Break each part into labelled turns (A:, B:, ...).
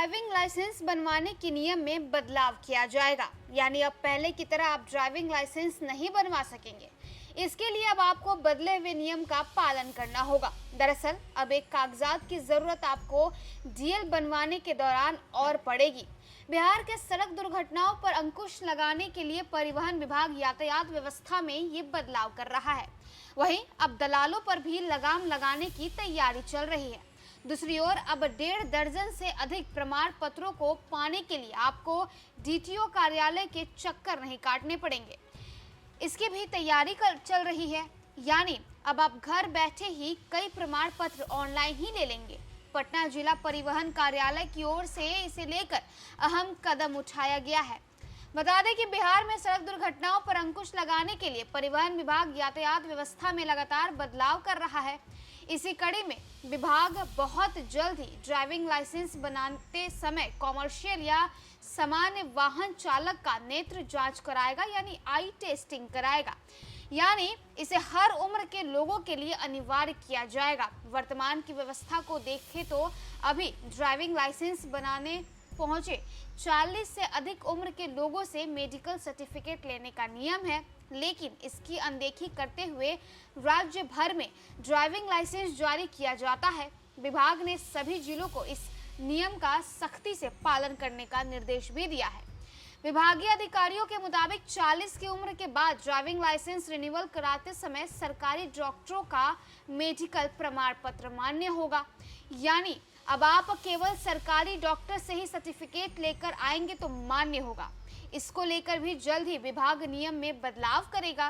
A: Driving licence बनवाने के नियम में बदलाव किया जाएगा। यानी अब पहले की तरह आप ड्राइविंग लाइसेंस नहीं बनवा सकेंगे। इसके लिए अब आपको बदले हुए नियम का पालन करना होगा। दरअसल अब एक कागजात की जरूरत आपको डीएल बनवाने के दौरान और पड़ेगी। बिहार के सड़क दुर्घटनाओं पर अंकुश लगाने के लिए परिवहन विभाग यातायात व्यवस्था में ये बदलाव कर रहा है। वहीं अब दलालों पर भी लगाम लगाने की तैयारी चल रही है। दूसरी ओर अब 1.5 दर्जन से अधिक प्रमाण पत्रों को पाने के लिए आपको डीटीओ कार्यालय के चक्कर नहीं काटने पड़ेंगे। इसकी भी तैयारी चल रही है। यानी अब आप घर बैठे ही कई प्रमाण पत्र ऑनलाइन ही ले लेंगे। पटना जिला परिवहन कार्यालय की ओर से इसे लेकर अहम कदम उठाया गया है। बता दें कि बिहार में सड़क दुर्घटनाओं पर अंकुश लगाने के लिए परिवहन विभाग यातायात व्यवस्था में लगातार बदलाव कर रहा है। इसी कड़ी में विभाग बहुत जल्द ही ड्राइविंग लाइसेंस बनाते समय कॉमर्शियल या सामान्य वाहन चालक का नेत्र जांच कराएगा, यानी आई टेस्टिंग कराएगा। यानी इसे हर उम्र के लोगों के लिए अनिवार्य किया जाएगा। वर्तमान की व्यवस्था को देखें तो अभी ड्राइविंग लाइसेंस बनाने पहुंचे 40 से अधिक उम्र के लोगों से मेडिकल सर्टिफिकेट लेने का नियम है, लेकिन इसकी अनदेखी करते हुए राज्य भर में ड्राइविंग लाइसेंस जारी किया जाता है। विभाग ने सभी जिलों को इस नियम का सख्ती से पालन करने का निर्देश भी दिया है। विभागीय अधिकारियों के मुताबिक 40 की उम्र के बाद ड्राइविंग लाइसेंस रिन्यूअल कराते समय सरकारी डॉक्टरों का मेडिकल प्रमाण पत्र मान्य होगा। यानी अब आप केवल सरकारी डॉक्टर से ही सर्टिफिकेट लेकर आएंगे तो मान्य होगा। इसको लेकर भी जल्द ही विभाग नियम में बदलाव करेगा।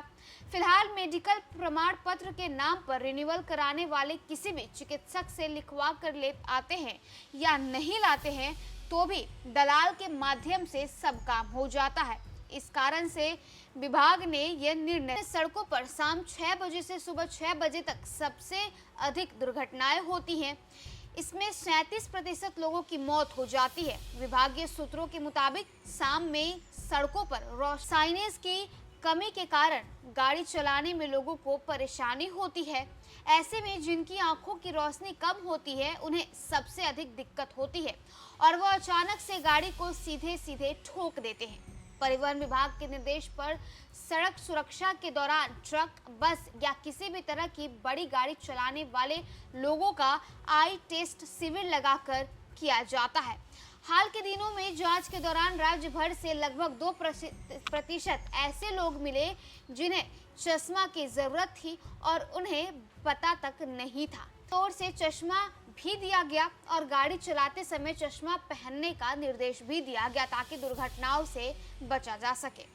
A: फिलहाल मेडिकल प्रमाण पत्र के नाम पर रिन्यूअल कराने वाले किसी भी चिकित्सक से लिखवा कर ले आते हैं या नहीं लाते हैं तो भी दलाल के माध्यम से सब काम हो जाता है। इस कारण से विभाग ने यह निर्णय, सड़कों पर शाम 6 बजे से सुबह 6 बजे तक सबसे अधिक दुर्घटनाएं होती हैं। इसमें 37% लोगों की मौत हो जाती है। विभागीय सूत्रों के मुताबिक शाम में सड़कों पर साइनेज की कमी के कारण गाड़ी चलाने में लोगों को परेशानी होती है। ऐसे में जिनकी आंखों की रोशनी कम होती है उन्हें सबसे अधिक दिक्कत होती है और वो अचानक से गाड़ी को सीधे सीधे ठोक देते हैं। परिवहन विभाग के निर्देश पर सड़क सुरक्षा के दौरान ट्रक, बस या किसी भी तरह की बड़ी गाड़ी चलाने वाले लोगों का आई टेस्ट शिविर लगाकर किया जाता है। हाल के दिनों में जांच के दौरान राज्य भर से लगभग 2% ऐसे लोग मिले जिन्हें चश्मा की जरूरत थी और उन्हें पता तक नहीं था। तौर से चश्मा भी दिया गया और गाड़ी चलाते समय चश्मा पहनने का निर्देश भी दिया गया ताकि दुर्घटनाओं से बचा जा सके।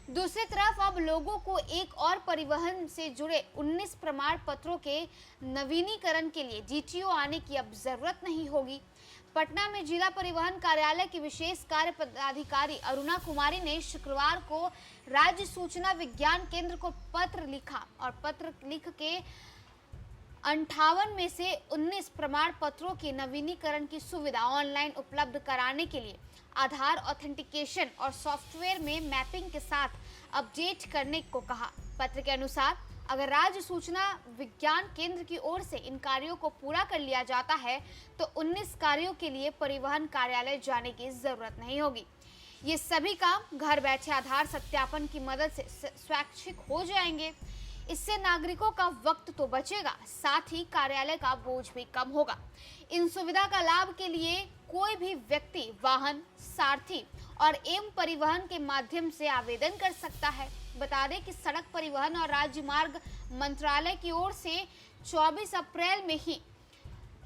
A: दूसरी तरफ अब लोगों को एक और परिवहन से जुड़े 19 प्रमाण पत्रों के नवीनीकरण के लिए डीटीओ आने की अब जरूरत नहीं होगी। पटना में जिला परिवहन कार्यालय की विशेष कार्य पदाधिकारी अरुणा कुमारी ने शुक्रवार को राज्य सूचना विज्ञान केंद्र को पत्र लिखा और पत्र लिख के 58 में से 19 प्रमाण पत्रों के नवीनीकरण की सुविधा ऑनलाइन उपलब्ध कराने के लिए आधार ऑथेंटिकेशन और सॉफ्टवेयर में मैपिंग के साथ अपडेट करने को कहा। पत्र के अनुसार अगर राज्य सूचना विज्ञान केंद्र की ओर से इन कार्यों को पूरा कर लिया जाता है तो 19 कार्यों के लिए परिवहन कार्यालय जाने की जरूरत नहीं होगी। ये सभी काम घर बैठे आधार सत्यापन की मदद से स्वैच्छिक हो जाएंगे। इससे नागरिकों का वक्त तो बचेगा, साथ ही कार्यालय का बोझ भी कम होगा। इन सुविधा का लाभ के लिए कोई भी व्यक्ति वाहन, सारथी और एवं परिवहन के माध्यम से आवेदन कर सकता है। बता दें कि सड़क परिवहन और राज्य मार्ग मंत्रालय की ओर से 24 अप्रैल में ही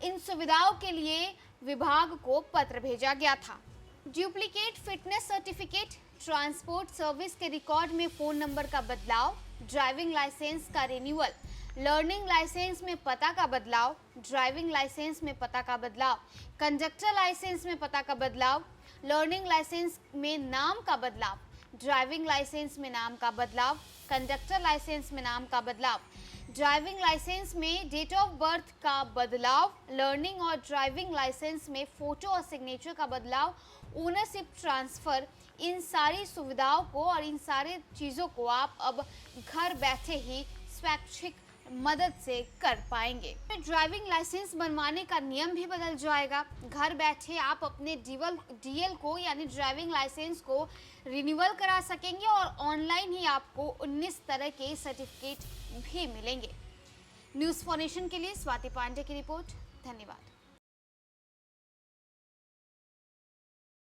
A: इन सुविधाओं के लिए विभाग को पत्र भेजा गया था। Duplicate fitness certificate, transport service के रिकॉर्ड में फोन नंबर का बदलाव, ड्राइविंग लाइसेंस का रिन्यूअल, लर्निंग लाइसेंस में पता का बदलाव, ड्राइविंग लाइसेंस में पता का बदलाव, कंडक्टर लाइसेंस में पता का बदलाव, लर्निंग लाइसेंस में नाम का बदलाव, ड्राइविंग लाइसेंस में नाम का बदलाव, कंडक्टर लाइसेंस में नाम का बदलाव, ड्राइविंग लाइसेंस में डेट ऑफ बर्थ का बदलाव, लर्निंग और ड्राइविंग लाइसेंस में फोटो और सिग्नेचर का बदलाव, ओनरशिप ट्रांसफर, इन सारी सुविधाओं को और इन सारे चीज़ों को आप अब घर बैठे ही स्वैच्छिक मदद से कर पाएंगे। ड्राइविंग लाइसेंस बनवाने का नियम भी बदल जाएगा। घर बैठे आप अपने डीएल को यानी ड्राइविंग लाइसेंस को रिन्यूअल करा सकेंगे और ऑनलाइन ही आपको 19 तरह के सर्टिफिकेट भी मिलेंगे। न्यूज़ फॉर नेशन के लिए स्वाति पांडे की रिपोर्ट। धन्यवाद।